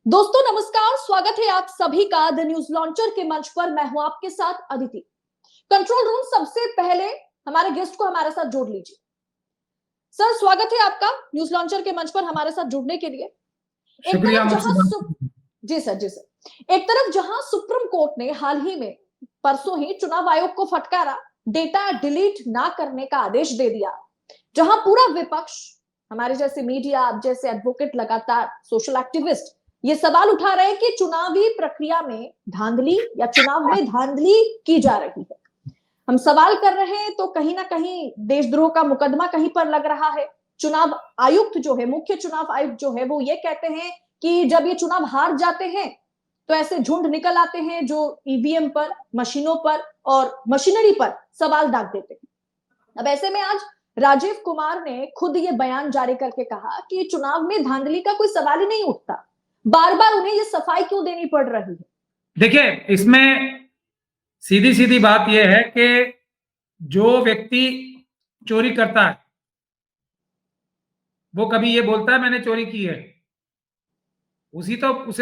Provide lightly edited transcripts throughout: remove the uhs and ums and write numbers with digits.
दोस्तों नमस्कार, स्वागत है आप सभी का द न्यूज लॉन्चर के मंच पर। मैं हूं आपके साथ अदिति। कंट्रोल रूम, सबसे पहले हमारे गेस्ट को हमारे साथ जोड़ लीजिए। सर, स्वागत है आपका न्यूज लॉन्चर के मंच पर हमारे साथ जुड़ने के लिए। एक शुक्रिया तरफ मुझसे जहां बात। जी सर, एक तरफ जहां सुप्रीम कोर्ट ने हाल ही में परसों ही चुनाव आयोग को फटकारा, डेटा डिलीट ना करने का आदेश दे दिया, जहां पूरा विपक्ष, हमारे जैसे मीडिया, आप जैसे एडवोकेट, लगातार सोशल एक्टिविस्ट ये सवाल उठा रहे हैं कि चुनावी प्रक्रिया में धांधली या चुनाव में धांधली की जा रही है। हम सवाल कर रहे हैं तो कहीं ना कहीं देशद्रोह का मुकदमा कहीं पर लग रहा है। चुनाव आयुक्त जो है, मुख्य चुनाव आयुक्त जो है, वो ये कहते हैं कि जब ये चुनाव हार जाते हैं तो ऐसे झुंड निकल आते हैं जो ईवीएम पर, मशीनों पर और मशीनरी पर सवाल दाग देते हैं। अब ऐसे में आज राजीव कुमार ने खुद ये बयान जारी करके कहा कि चुनाव में धांधली का कोई सवाल ही नहीं उठता। बार बार उन्हें ये सफाई क्यों देनी पड़ रही है? देखिए, इसमें सीधी सीधी बात यह है कि जो व्यक्ति चोरी करता है वो कभी ये बोलता है मैंने चोरी की है? उसे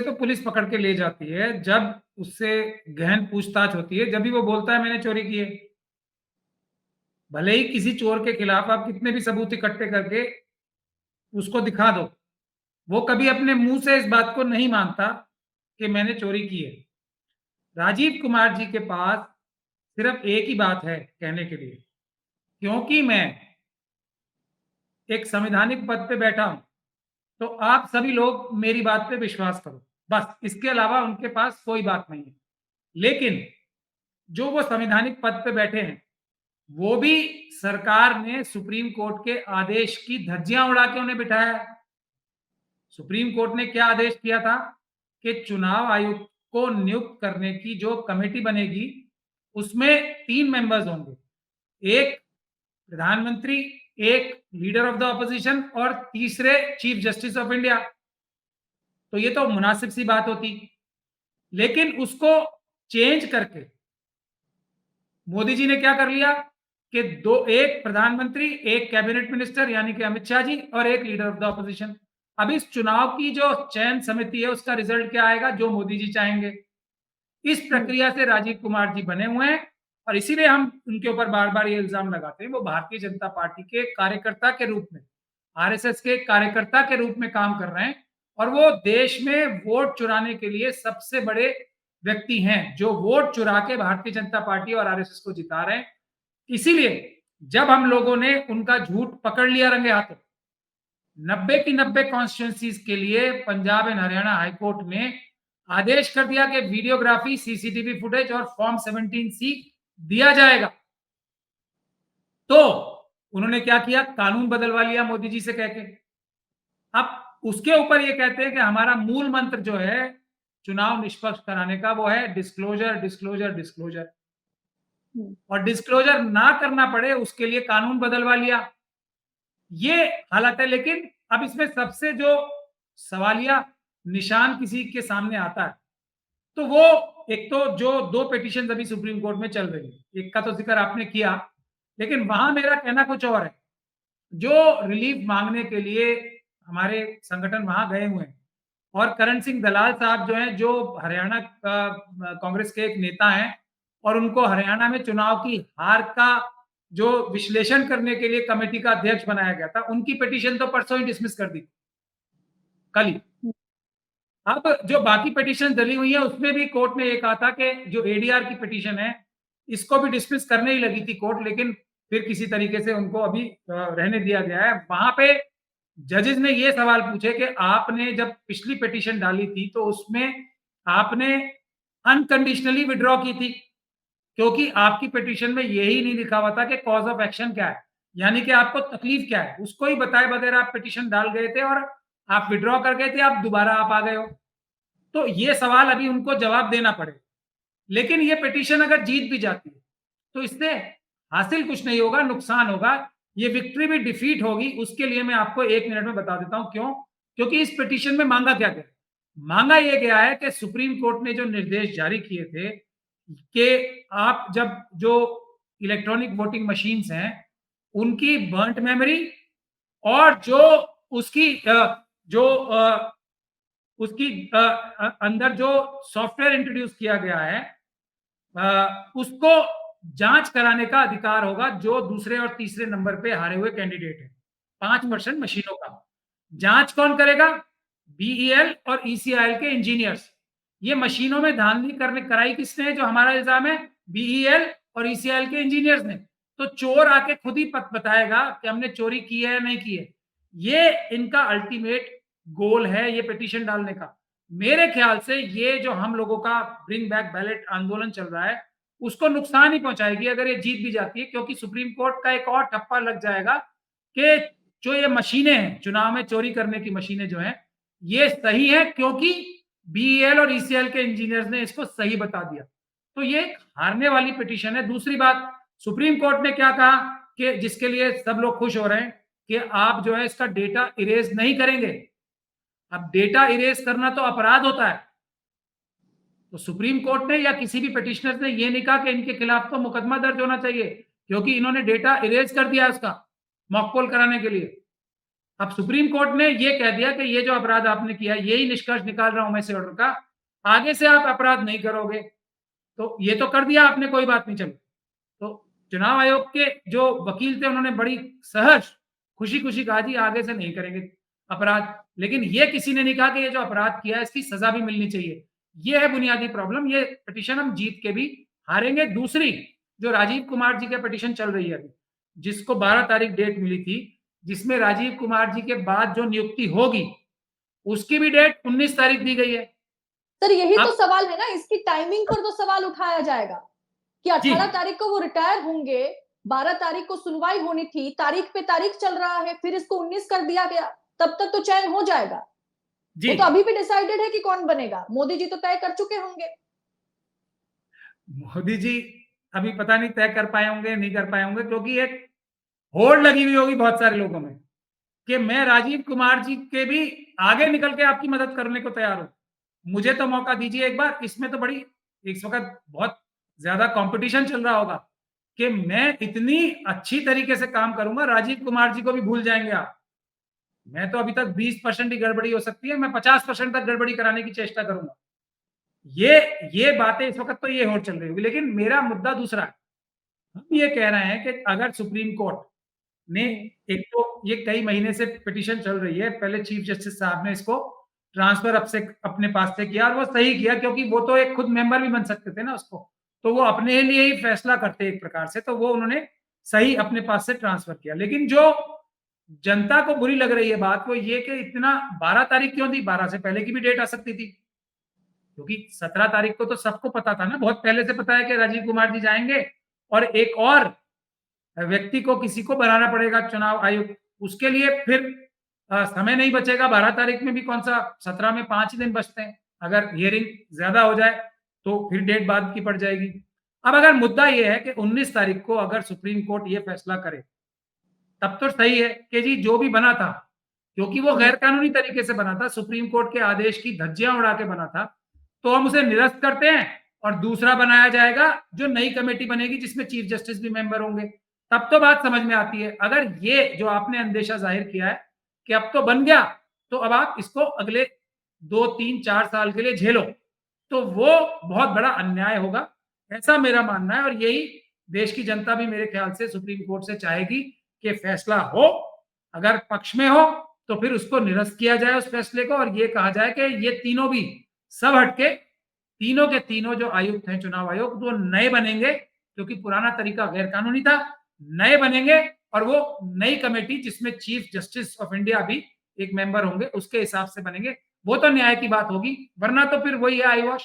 तो पुलिस पकड़ के ले जाती है जब उससे गहन पूछताछ होती है, जब भी वो बोलता है मैंने चोरी की है। भले ही किसी चोर के खिलाफ आप कितने भी सबूत इकट्ठे करके उसको दिखा दो, वो कभी अपने मुंह से इस बात को नहीं मानता कि मैंने चोरी की है। राजीव कुमार जी के पास सिर्फ एक ही बात है कहने के लिए, क्योंकि मैं एक संवैधानिक पद पे बैठा हूं तो आप सभी लोग मेरी बात पे विश्वास करो, बस। इसके अलावा उनके पास कोई बात नहीं है। लेकिन जो वो संवैधानिक पद पे बैठे हैं वो भी सरकार ने सुप्रीम कोर्ट के आदेश की धज्जियां उड़ा के उन्हें बिठाया है। सुप्रीम कोर्ट ने क्या आदेश किया था कि चुनाव आयुक्त को नियुक्त करने की जो कमेटी बनेगी उसमें 3 मेंबर्स होंगे, एक प्रधानमंत्री, एक लीडर ऑफ द ऑपोजिशन और तीसरे चीफ जस्टिस ऑफ इंडिया। तो ये तो मुनासिब सी बात होती, लेकिन उसको चेंज करके मोदी जी ने क्या कर लिया कि एक प्रधानमंत्री, एक कैबिनेट मिनिस्टर यानी कि अमित शाह जी और एक लीडर ऑफ द ऑपोजिशन। अब इस चुनाव की जो चयन समिति है उसका रिजल्ट क्या आएगा? जो मोदी जी चाहेंगे। इस प्रक्रिया से राजीव कुमार जी बने हुए हैं और इसीलिए हम उनके ऊपर बार बार ये इल्जाम लगाते हैं वो भारतीय जनता पार्टी के कार्यकर्ता के रूप में, आरएसएस के कार्यकर्ता के रूप में काम कर रहे हैं और वो देश में वोट चुराने के लिए सबसे बड़े व्यक्ति हैं, जो वोट चुरा के भारतीय जनता पार्टी और आरएसएस को जिता रहे हैं। इसीलिए जब हम लोगों ने उनका झूठ पकड़ लिया रंगे हाथों, 90 की 90 कॉन्स्टिट्यूंसीज के लिए पंजाब एंड हरियाणा हाईकोर्ट ने आदेश कर दिया कि वीडियोग्राफी, सीसीटीवी फुटेज और फॉर्म 17C दिया जाएगा। तो उन्होंने क्या किया? कानून बदलवा लिया मोदी जी से कह के। अब उसके ऊपर ये कहते हैं कि हमारा मूल मंत्र जो है चुनाव निष्पक्ष कराने का वो है डिस्क्लोजर, डिस्क्लोजर, डिस्क्लोजर। और डिस्क्लोजर ना करना पड़े उसके लिए कानून बदलवा लिया। ये हालत है। लेकिन अब इसमें सबसे जो सवालिया निशान किसी के सामने आता है तो वो, एक तो जो 2 पिटीशन अभी सुप्रीम कोर्ट में चल रही है, एक का तो जिक्र आपने किया, लेकिन वहां मेरा कहना कुछ और है। जो रिलीफ मांगने के लिए हमारे संगठन वहां गए हुए हैं और करण सिंह दलाल साहब जो हैं, जो हरियाणा कांग्रेस के एक नेता हैं और उनको हरियाणा में चुनाव की हार का जो विश्लेषण करने के लिए कमेटी का अध्यक्ष बनाया गया था, उनकी पिटीशन तो परसों ही डिसमिस कर दी, कल ही। अब जो बाकी पिटीशन डली हुई है उसमें भी कोर्ट ने ये कहा था कि जो एडीआर की पिटीशन है इसको भी डिसमिस करने ही लगी थी कोर्ट, लेकिन फिर किसी तरीके से उनको अभी रहने दिया गया है। वहां पे जजेस ने ये सवाल पूछे कि आपने जब पिछली पिटीशन डाली थी तो उसमें आपने अनकंडीशनली विड्रॉ की थी, क्योंकि आपकी पिटीशन में यही नहीं लिखा हुआ था कि कॉज ऑफ एक्शन क्या है, यानी कि आपको तकलीफ क्या है, उसको ही बताए बगैर आप पिटीशन डाल गए थे और आप विड्रॉ कर गए थे, आप दोबारा आप आ गए हो। तो ये सवाल अभी उनको जवाब देना पड़े। लेकिन ये पिटीशन अगर जीत भी जाती है तो इससे हासिल कुछ नहीं होगा, नुकसान होगा। ये विक्ट्री भी डिफीट होगी। उसके लिए मैं आपको 1 मिनट में बता देता हूं क्यों। क्योंकि इस पिटीशन में मांगा क्या गया? मांगा यह गया है कि सुप्रीम कोर्ट ने जो निर्देश जारी किए थे कि आप जब जो इलेक्ट्रॉनिक वोटिंग मशीन्स हैं उनकी बर्न्ट मेमोरी और जो उसकी जो उसकी अंदर जो सॉफ्टवेयर इंट्रोड्यूस किया गया है उसको जांच कराने का अधिकार होगा जो दूसरे और तीसरे नंबर पे हारे हुए कैंडिडेट है। 5% मशीनों का जांच कौन करेगा? बीईएल और ईसीआईएल के इंजीनियर्स। ये मशीनों में धांधली करने कराई किसने है? जो हमारा इल्जाम है बीईएल और ईसीआईएल के इंजीनियर्स ने। तो चोर आके खुद ही बताएगा कि हमने चोरी की है या नहीं की है। ये इनका अल्टीमेट गोल है ये पिटीशन डालने का। मेरे ख्याल से ये जो हम लोगों का ब्रिंग बैक बैलेट आंदोलन चल रहा है उसको नुकसान ही पहुंचाएगी अगर ये जीत भी जाती है, क्योंकि सुप्रीम कोर्ट का एक और ठप्पा लग जाएगा कि जो ये मशीनें हैं चुनाव में चोरी करने की मशीनें जो हैं ये सही है क्योंकि बीईएल और ईसीएल के इंजीनियर्स ने इसको सही बता दिया। तो ये हारने वाली पिटीशन है। दूसरी बात, सुप्रीम कोर्ट ने क्या कहा कि जिसके लिए सब लोग खुश हो रहे हैं कि आप जो है इसका डेटा इरेज नहीं करेंगे। अब डेटा इरेज करना तो अपराध होता है। तो सुप्रीम कोर्ट ने या किसी भी पिटिशनर ने ये नहीं कहा कि इनके खिलाफ तो मुकदमा दर्ज होना चाहिए क्योंकि इन्होंने डेटा इरेज कर दिया उसका मॉकपोल कराने के लिए। अब सुप्रीम कोर्ट ने ये कह दिया कि ये जो अपराध आपने किया यही निष्कर्ष निकाल रहा हूं मैं इस ऑर्डर का, आगे से आप अपराध नहीं करोगे। तो ये तो कर दिया आपने, कोई बात नहीं। चलो, तो चुनाव आयोग के जो वकील थे उन्होंने बड़ी सहज खुशी खुशी कहा जी आगे से नहीं करेंगे अपराध, लेकिन ये किसी ने नहीं कहा कि ये जो अपराध किया है इसकी सजा भी मिलनी चाहिए। ये है बुनियादी प्रॉब्लम। ये पिटीशन हम जीत के भी हारेंगे। दूसरी जो राजीव कुमार जी का पिटीशन चल रही है अभी, जिसको 12 तारीख डेट मिली थी, जिसमें राजीव कुमार जी के बाद जो नियुक्ति होगी उसकी भी डेट 19 तारीख दी गई है। सर यही तो सवाल है ना, इसकी टाइमिंग पर तो सवाल उठाया जाएगा कि 18 तारीख को वो रिटायर होंगे, 12 तारीख को सुनवाई होनी थी, तारीख पे तारीख चल रहा है, फिर इसको 19 कर दिया गया, तब तक तो चयन हो जाएगा। वो तो अभी भी डिसाइडेड है कि कौन बनेगा। मोदी जी तो तय कर चुके होंगे। मोदी जी अभी पता नहीं तय कर पाए होंगे नहीं कर पाए होंगे, क्योंकि एक होड़ लगी हुई होगी बहुत सारे लोगों में कि मैं राजीव कुमार जी के भी आगे निकल के आपकी मदद करने को तैयार हूं, मुझे तो मौका दीजिए एक बार। इसमें तो बड़ी इस वक्त बहुत ज्यादा कंपटीशन चल रहा होगा कि मैं इतनी अच्छी तरीके से काम करूंगा राजीव कुमार जी को भी भूल जाएंगे आप। मैं तो अभी तक 20% ही गड़बड़ी हो सकती है, मैं 50% तक गड़बड़ी कराने की चेष्टा करूंगा। ये बातें इस वक्त तो ये होड़ चल रही होगी, लेकिन मेरा मुद्दा दूसरा है। हम ये कह रहे हैं कि अगर सुप्रीम कोर्ट ने, एक तो ये कई महीने से पिटीशन चल रही है, पहले चीफ जस्टिस साहब ने इसको ट्रांसफर अब से अपने पास से किया और वो सही किया, क्योंकि वो तो एक खुद मेंबर भी बन सकते थे ना उसको, तो वो अपने लिए ही फैसला करते एक प्रकार से, तो वो उन्होंने सही अपने पास से ट्रांसफर किया। लेकिन जो जनता को बुरी लग रही है बात वो ये कि इतना 12 तारीख क्यों दी? 12 से पहले की भी डेट आ सकती थी, क्योंकि 17 तारीख को तो सबको पता था ना, बहुत पहले से पता है कि राजीव कुमार जी जाएंगे और एक और व्यक्ति को किसी को बनाना पड़ेगा चुनाव आयुक्त। उसके लिए फिर समय नहीं बचेगा। 12 तारीख में भी कौन सा, 17 में 5 ही दिन बचते हैं। अगर हियरिंग ज्यादा हो जाए तो फिर डेट बाद की पड़ जाएगी। अब अगर मुद्दा यह है कि 19 तारीख को अगर सुप्रीम कोर्ट ये फैसला करे तब तो सही है कि जी जो भी बना था, क्योंकि वो गैर कानूनी तरीके से बना था, सुप्रीम कोर्ट के आदेश की धज्जियां उड़ा के बना था, तो हम उसे निरस्त करते हैं और दूसरा बनाया जाएगा जो नई कमेटी बनेगी जिसमें चीफ जस्टिस भी मेंबर होंगे। तब तो बात समझ में आती है। अगर ये जो आपने अंदेशा जाहिर किया है कि अब तो बन गया तो अब आप इसको अगले 2, 3, 4 साल के लिए झेलो, तो वो बहुत बड़ा अन्याय होगा, ऐसा मेरा मानना है। और यही देश की जनता भी मेरे ख्याल से सुप्रीम कोर्ट से चाहेगी कि फैसला हो, अगर पक्ष में हो तो फिर उसको निरस्त किया जाए उस फैसले को, और ये कहा जाए कि ये तीनों भी सब हटके, तीनों के तीनों जो आयुक्त हैं चुनाव आयोग, वो नए बनेंगे, क्योंकि पुराना तरीका गैर कानूनी था, नए बनेंगे और वो नई कमेटी जिसमें चीफ जस्टिस ऑफ इंडिया भी एक मेंबर होंगे उसके हिसाब से बनेंगे। वो तो न्याय की बात होगी, वरना तो फिर वही है आई वॉश।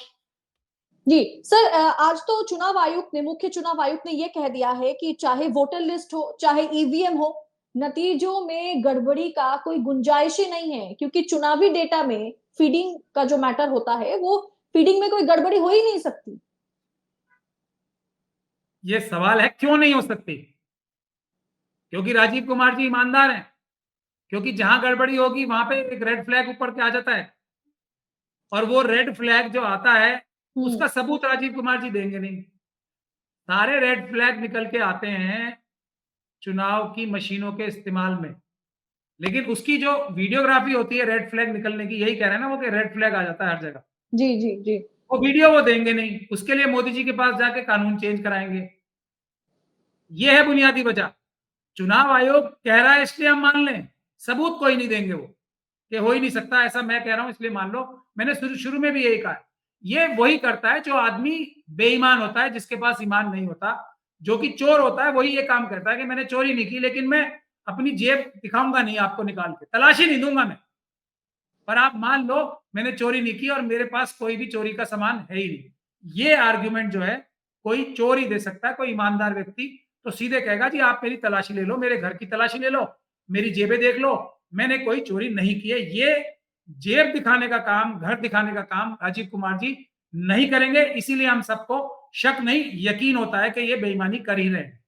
जी सर, आज तो चुनाव आयुक्त ने, मुख्य चुनाव आयुक्त ने यह कह दिया है कि चाहे वोटर लिस्ट हो चाहे ईवीएम हो, नतीजों में गड़बड़ी का कोई गुंजाइश ही नहीं है, क्योंकि चुनावी डेटा में फीडिंग का जो मैटर होता है वो फीडिंग में कोई गड़बड़ी हो ही नहीं सकती। ये सवाल है क्यों नहीं हो सकती? क्योंकि राजीव कुमार जी ईमानदार हैं, क्योंकि जहां गड़बड़ी होगी वहां पे एक रेड फ्लैग ऊपर के आ जाता है, और वो रेड फ्लैग जो आता है उसका सबूत राजीव कुमार जी देंगे नहीं। सारे रेड फ्लैग निकल के आते हैं चुनाव की मशीनों के इस्तेमाल में। लेकिन उसकी जो वीडियोग्राफी होती है रेड फ्लैग निकलने की, यही कह रहे हैं ना वो कि रेड फ्लैग आ जाता है हर जगह। जी जी जी। वो वीडियो वो देंगे नहीं, उसके लिए मोदी जी के पास जाके कानून चेंज कराएंगे। ये है बुनियादी वजह। चुनाव आयोग कह रहा है इसलिए हम मान लें, सबूत कोई नहीं देंगे वो, कि हो ही नहीं सकता ऐसा, मैं कह रहा हूं इसलिए मान लो। मैंने शुरू में भी यही कहा, ये वही करता है जो आदमी बेईमान होता है, जिसके पास ईमान नहीं होता। जो कि चोर होता है वही ये काम करता है कि मैंने चोरी नहीं की, लेकिन मैं अपनी जेब दिखाऊंगा नहीं आपको निकाल के, तलाशी नहीं दूंगा मैं, पर आप मान लो मैंने चोरी नहीं की और मेरे पास कोई भी चोरी का सामान है ही नहीं। ये आर्ग्यूमेंट जो है कोई चोर ही दे सकता है, कोई ईमानदार व्यक्ति तो सीधे कहेगा जी आप मेरी तलाशी ले लो, मेरे घर की तलाशी ले लो, मेरी जेबें देख लो, मैंने कोई चोरी नहीं की है। ये जेब दिखाने का काम, घर दिखाने का काम राजीव कुमार जी नहीं करेंगे, इसीलिए हम सबको शक नहीं यकीन होता है कि ये बेईमानी कर ही रहे हैं।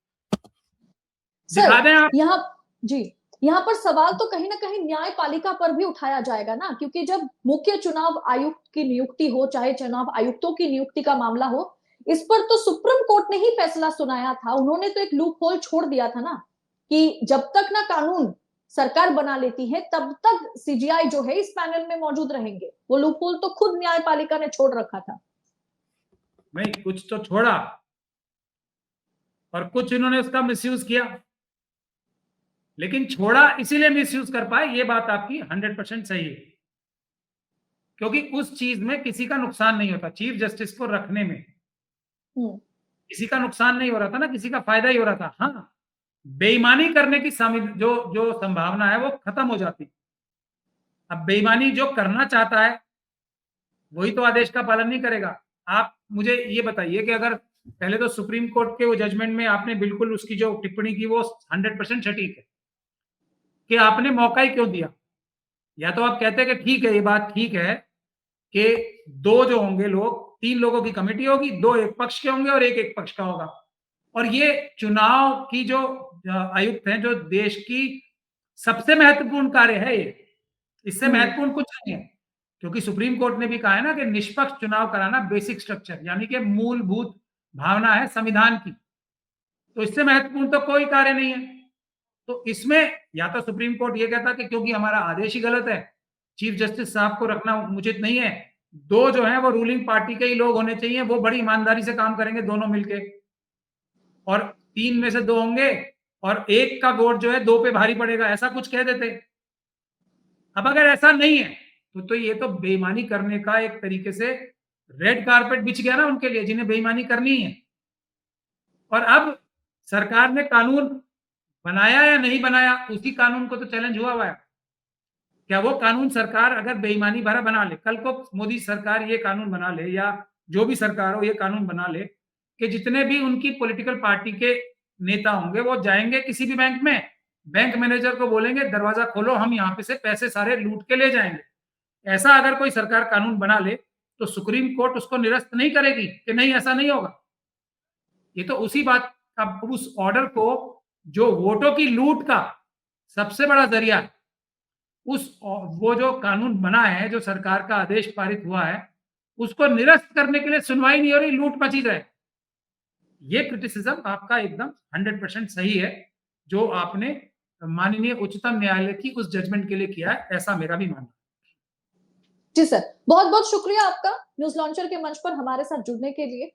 दिखा दें आप। यहाँ जी, यहाँ पर सवाल तो कहीं ना कहीं न्यायपालिका पर भी उठाया जाएगा ना, क्योंकि जब मुख्य चुनाव आयुक्त की नियुक्ति हो, चाहे चुनाव आयुक्तों की नियुक्ति का मामला हो, इस पर तो सुप्रीम कोर्ट ने ही फैसला सुनाया था। उन्होंने तो एक लूप होल छोड़ दिया था ना, कि जब तक ना कानून सरकार बना लेती है तब तक सीजीआई जो है इस पैनल में मौजूद रहेंगे। वो लूप होल तो खुद न्यायपालिका ने छोड़ रखा था। नहीं, कुछ तो छोड़ा और कुछ इन्होंने उसका मिसयूज किया, लेकिन छोड़ा इसीलिए मिसयूज कर पाए, ये बात आपकी 100% सही है, क्योंकि उस चीज में किसी का नुकसान नहीं होता। चीफ जस्टिस को रखने में किसी का नुकसान नहीं हो रहा था ना, किसी का फायदा ही हो रहा था। हाँ, बेईमानी करने की जो जो संभावना है वो खत्म हो जाती। अब बेईमानी जो करना चाहता है वही तो आदेश का पालन नहीं करेगा। आप मुझे ये बताइए कि अगर पहले तो सुप्रीम कोर्ट के वो जजमेंट में आपने बिल्कुल उसकी जो टिप्पणी की वो 100% सटीक है कि आपने मौका ही क्यों दिया। या तो आप कहते हैं कि ठीक है, ये बात ठीक है कि दो जो होंगे लोग, 3 लोगों की कमेटी होगी, 2 एक पक्ष के होंगे और एक पक्ष का होगा। और ये चुनाव की जो आयुक्त हैं, जो देश की सबसे महत्वपूर्ण कार्य है ये, इससे महत्वपूर्ण कुछ नहीं है। क्योंकि सुप्रीम कोर्ट ने भी कहा है ना कि निष्पक्ष चुनाव कराना बेसिक स्ट्रक्चर, यानी कि मूलभूत भावना है संविधान की। तो इससे महत्वपूर्ण तो कोई कार्य नहीं है। तो इसमें या तो सुप्रीम कोर्ट ये कहता कि क्योंकि हमारा आदेश ही गलत है, चीफ जस्टिस साहब को रखना उचित नहीं है, 2 जो है वो रूलिंग पार्टी के ही लोग होने चाहिए, वो बड़ी ईमानदारी से काम करेंगे दोनों मिलके, और 3 में से 2 होंगे और 1 का वोट जो है 2 पे भारी पड़ेगा, ऐसा कुछ कह देते। अब अगर ऐसा नहीं है तो ये तो बेईमानी करने का एक तरीके से रेड कारपेट बिछ गया ना उनके लिए, जिन्हें बेईमानी करनी है। और अब सरकार ने कानून बनाया या नहीं बनाया, उसी कानून को तो चैलेंज हुआ है। क्या वो कानून सरकार अगर बेईमानी भरा बना ले, कल को मोदी सरकार ये कानून बना ले या जो भी सरकार हो ये कानून बना ले कि जितने भी उनकी पॉलिटिकल पार्टी के नेता होंगे वो जाएंगे किसी भी बैंक में, बैंक मैनेजर को बोलेंगे दरवाजा खोलो, हम यहाँ पे से पैसे सारे लूट के ले जाएंगे। ऐसा अगर कोई सरकार कानून बना ले तो सुप्रीम कोर्ट उसको निरस्त नहीं करेगी कि नहीं ऐसा नहीं होगा। ये तो उसी बात का, उस ऑर्डर को जो वोटों की लूट का सबसे बड़ा जरिया है, वो जो कानून बना है, जो सरकार का आदेश पारित हुआ है, उसको निरस्त करने के लिए सुनवाई नहीं हो रही, लूट मची रहे। ये क्रिटिसिज्म आपका एकदम 100% सही है, जो आपने माननीय उच्चतम न्यायालय की उस जजमेंट के लिए किया है, ऐसा मेरा भी मानना है। जी सर, बहुत बहुत शुक्रिया आपका न्यूज लॉन्चर के मंच पर हमारे साथ जुड़ने के लिए।